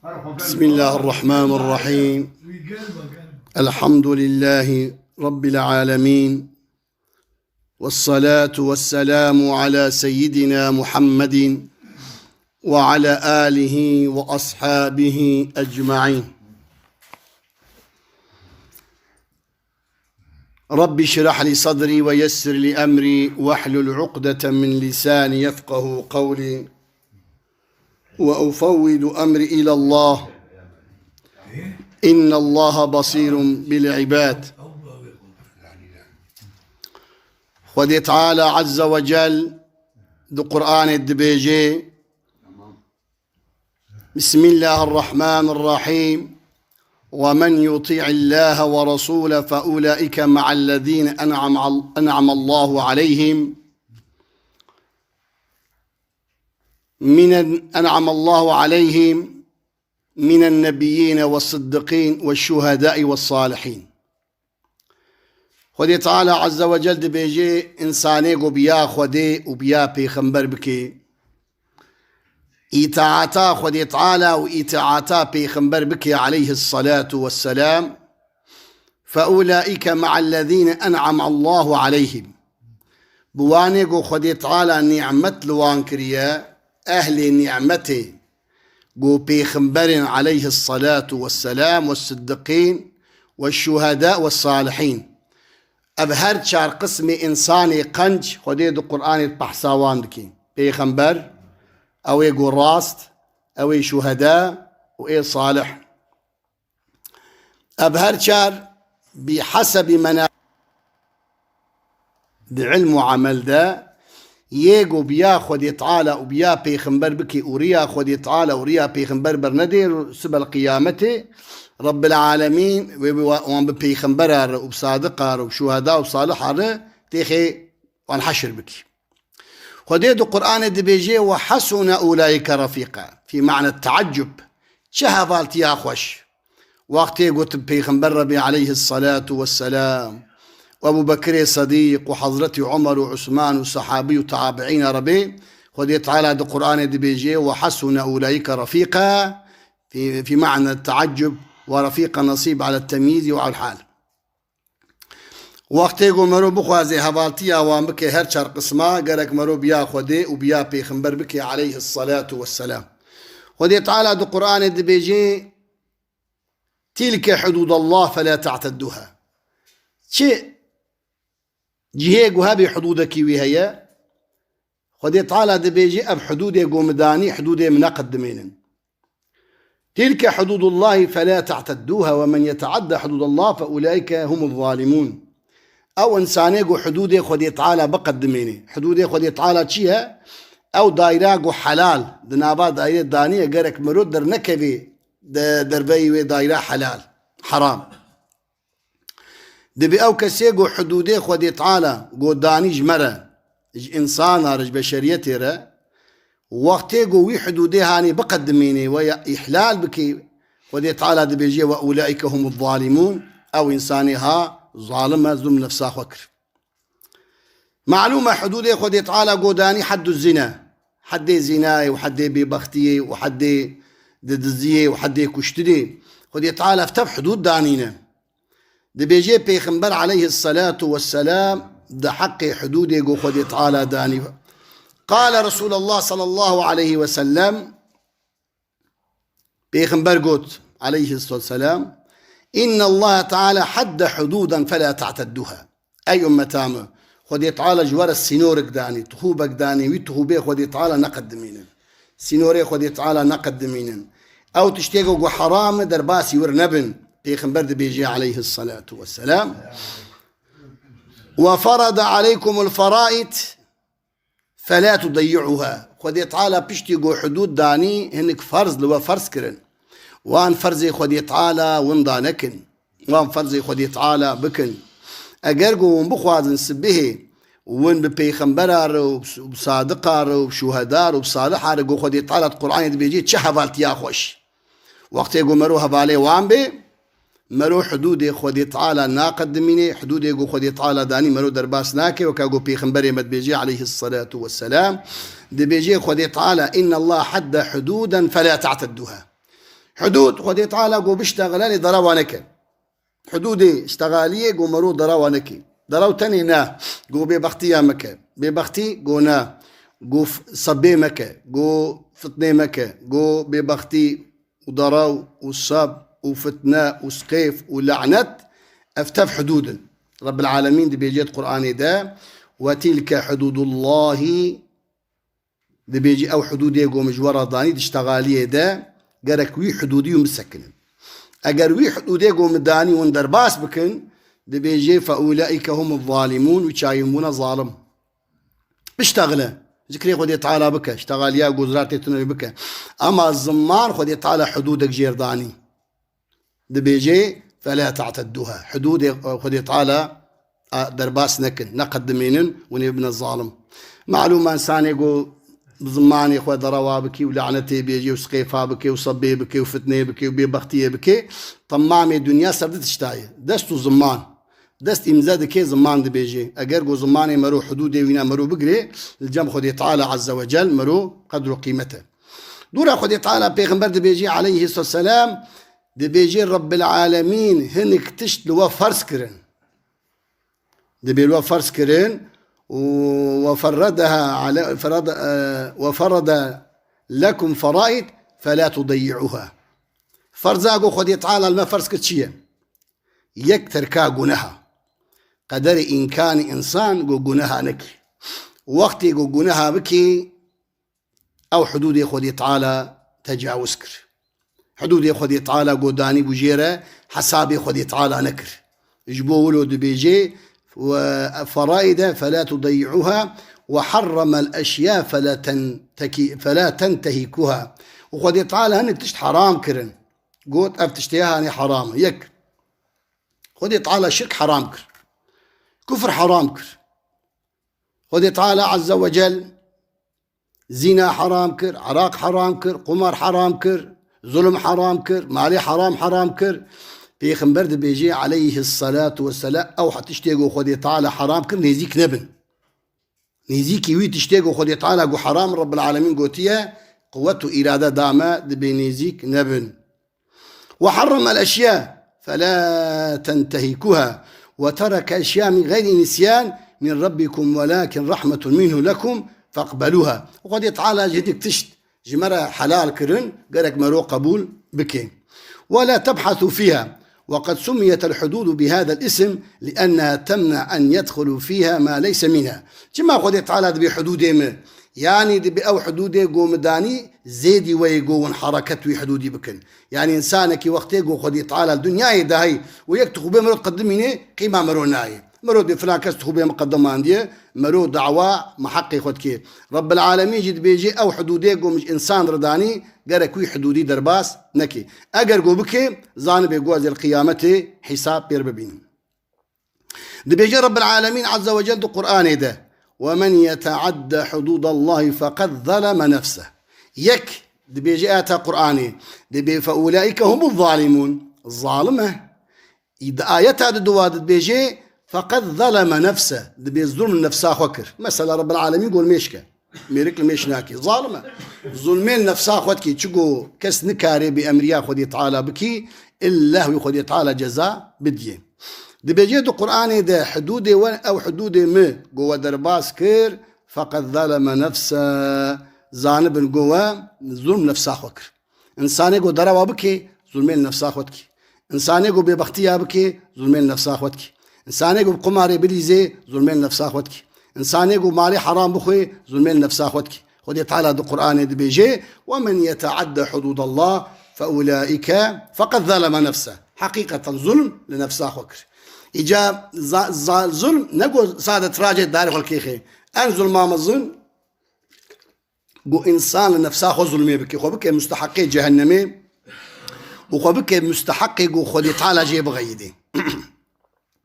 بسم الله الرحمن الرحيم. الحمد لله رب العالمين، والصلاة والسلام على سيدنا محمد وعلى آله وأصحابه أجمعين. رب اشرح لي صدري ويسر لي أمري واحلل عقدة من لساني يفقه قولي، وأفوض أمري إلى الله إن الله بصير بالعباد. خذ تعالى عز وجل دو قرآن الدبيجي. بسم الله الرحمن الرحيم. ومن يطيع الله ورسوله فأولئك مع الذين أنعم الله عليهم من النبيين والصديقين والشهداء والصالحين. خدي تعالى عز وجل دبيجي إنساني بيا خدي وبيا بيخنبر بكي إيتاعتا خدي تعالى وإيتاعتا بيخنبر بكي عليه الصلاة والسلام. فأولئك مع الذين أنعم الله عليهم. بوانيقو خدي تعالى نعمة لوان كريا أهل نعمته قو بيخنبر عليه الصلاة والسلام والصديقين والشهداء والصالحين. أبهر شار قسم إنساني قنج خدي دو قرآن البحثاوان دكي بيخنبر أو يقول راست أو شهداء أو صالح. أبهر شار بحسب منا بعلم وعمل ده يجو بيا خدي تعالى وبيا بيخنبر بكي وريا خدي تعالى وريا بيخنبر برندير سبل قيامته رب العالمين وان بيخنبر وبصادقار وشهداء وصالحار تيخي وانحشر بكي. خدي دو قرآن دبيجي وحسن أولئك رفيقا في معنى التعجب. شهفالت يا خوش وقت قلت بيخنبر ربي عليه الصلاة والسلام وأبو بكر صديق وحضرة عمر وعثمان وصحابي وتابعين ربي. خذ تعالى دو قرآن دبيجي وحسن أولئك رفيقا في معنى التعجب ورفيق نصيب على التمييز وعلى الحال. وقت يقول مرو بخوازي هبالتيا وان بكي هرشار قسما قالك مرو بيا خذي وبيا بيخنبر بكي عليه الصلاة والسلام. خذ تعالى دو قرآن دبيجي تلك حدود الله فلا تعتدوها. شيء جهيق وهابي حدودك وهي خدي تعالى دبيجي أب حدودي قومداني حدودي منقدمين. تلك حدود الله فلا تعتدوها ومن يتعدى حدود الله فأولئك هم الظالمون. أو إنساني حدودي خدي تعالى بقدميني حدودي خدي تعالى تشيها أو دايراقو حلال دنابا دايرة دانية قرك مرود در نكبي دربي دايرة حلال حرام دبي أو كسيقو حدودي خودي تعالى قو دانيج مرة إنسان رج بشريتي را وقتي قو وي حدودي هاني بقدميني ويا إحلال بكي خودي تعالى دبيجي وأولئك هم الظالمون أو إنساني ها ظالمة ظلم نفسها خكر. معلومة حدودي خودي تعالى قو داني حد الزنا حد زناي وحد ببختي وحد ددزيه وحد كشتدي خودي تعالى افتح حدود دانينا دبيجي بيخنبر عليه الصلاة والسلام ده حق حدودي قو خدي تعالى داني. قال رسول الله صلى الله عليه وسلم بيخنبر قوت عليه الصلاة والسلام إن الله تعالى حد حدودا فلا تعتدوها. أي أمتام خدي تعالى جوار السنورك داني تخوبك داني ويتخوبي خدي تعالى نقدمين سنوري خدي تعالى نقدمين أو تشتيقوا قو حرام درباسي ورنبن بيخنبر بيجي عليه الصلاة والسلام. وفرض عليكم الفرائض فلا تضيعوها. خدي تعالى بيشتيقوا حدود داني هنك فرض لو فرض كرن وان فرزي خدي تعالى وندانكن وان فرزي خدي تعالى بكن أجرجوا ونبخواز نسبه وين ببيخنبرار وبصادقار وبشهدار وبصالحار جو خدي تعالى القرآن بيجي تشهفالت يا خوش. وقت يقول مروها بالي وان بي مرو حدود خودي تعالى ناقدميني حدود يقول خودي تعالى داني مرو درباس ناكي وكاقو بيخنبري مد بيجي عليه الصلاة والسلام دي بيجي خودي تعالى إن الله حد حدودا فلا تعتدوها. حدود خدي تعالى قو بيشتغلاني دراوانك حدودي اشتغالية قو مرو دراوانك درو تاني نا قو ببختي مكة ببختي قو نا قو صبي مكة قو فتني مكة قو ببختي ودراو وصاب وفتناء وسقيف ولعنت افتف حدود رب العالمين دي بيجيت قرآني دا وتلك حدود الله دي بيجي او حدود يقو مجورة داني دي اشتغالية دا قرك وي حدودي ومسكن اگر وي حدود يقو مداني وندرباس بكن دي بيجي فأولئك هم الظالمون وشايمون ظالم بيشتغله ذكري خدي تعالى بك اشتغال يا قدراتي تنوي بك اما الزمان خدي تعالى حدودك جيرداني دي بيجي فلا تعتدوها حدود خدي تعالى درباس نكن نقدمين ونبنى الظالم معلومة انسان يقول بزماني خو دروا بكي ولعنتي بيجي وسقيفا بكي وصبي بكي وفتني بكي وبيبختي بكي طمامي الدنيا سردت تشتاي دستو زمان دست امزاد كي زمان دي بيجي اگر جو زماني مرو حدودي وينا مرو بقري الجم خدي تعالى عز وجل مرو قدر قيمته دورا خدي تعالى بيغمبر دي بيجي عليه الصلاة والسلام دي بيجي رب العالمين هنك تشتلوا فرس كرن دي بيلوا فرس كرن وفردها على وفرد لكم فرائض فلا تضيعوها فرزاقو خدي تعالى الما فرس كتشيه يكتر كا جنها قدر إن كان إنسان جو جنها نكي وقت جو جنها بكي أو حدود يخدي تعالى تجاوز كر حدود يخدي تعالى جو داني بجيرة حساب يخدي تعالى نكر جبو ولد بيجي وفرائد فلا تضيعوها وحرم الأشياء فلا تنتهكها وخدي تعالى هن تشت حرام كرن قوت أفتشتيها هني حرام يك خدي تعالى شرك حرام كر كفر حرام كر خدي تعالى عز وجل زنا حرام كر عراق حرام كر قمر حرام كر ظلم حرام كر مالي حرام كر في خنبرد بيجي عليه الصلاة والسلام أو حتشتيقوا خدي تعالى حرام كر نيزيك نبن نيزيكي وي تشتيقوا خدي تعالى قو حرام رب العالمين قوتيا قوته إرادة داما دبي نيزيك نبن وحرم الأشياء فلا تنتهكها وترك أشياء من غير نسيان من ربكم ولكن رحمة منه لكم فاقبلوها وقد تعالى جدك تشت جمرة حلال كرن قالك مرو قبول بكين ولا تبحثوا فيها وقد سميت الحدود بهذا الاسم لأنها تمنع أن يدخلوا فيها ما ليس منها كما قد تعالى بحدود يعني دي أو حدودي جو مداني زيدي ويجون حركت وحدودي بكن يعني إنسانك وقتي جو خدي تعالى الدنيا يدهي ويكتخو بيه مرود قدميني قيمة مروناي مرود فلان كستخو بيه مقدمة عندي مرود دعوة محقي خدكي رب العالمين جد بيجي أو حدودي جو مش إنسان رداني قالك وي حدودي درباس نكي أجر جو بكي زانب يجوز القيامة حساب بيرببين دي بيجي رب العالمين عز وجل دو قرآن ده ومن يتعد حدود الله فقد ظلم نفسه يك دي بيجي آتا قرآني دي بي فأولئك هم الظالمون الظالمة إذا آياتها دواد بيجي فقد ظلم نفسه دي بي الظلم نفسه خكر مثلا رب العالمين يقول ميشكا ميرك الميشناكي ظالمة ظلمين نفسه خدكي تشقو كس نكاري بأمريا خدي تعالى بكي إلا هو خدي تعالى جزاء بديه دي بيجي دو قرآني ده حدودي أو حدودي م جوا درباس كير فقد ظلم نفسه زانب جوا ظلم نفسه خكر إنساني جو دروا بكي ظلمين نفسه خدكي إنساني جو ببختيا بكي ظلمين نفسه خدكي إنساني جو بقماري بليزي ظلمين نفسه خدكي إنساني جو مالي حرام بخوي ظلمين نفسه خدكي خدي تعالى دو قرآني دي بيجي ومن يتعدى حدود الله فأولئك فقد ظلم نفسه حقيقة ظلم لنفسه خكر إجا ظلم نقول صادة تراجع داري الكيخي أن ظلم ما الظلم جو إنسان لنفسه خو ظلمي بكي خو بكي مستحقي جهنمي وخو بكي مستحقي جو خدي تعالى جيب غيدي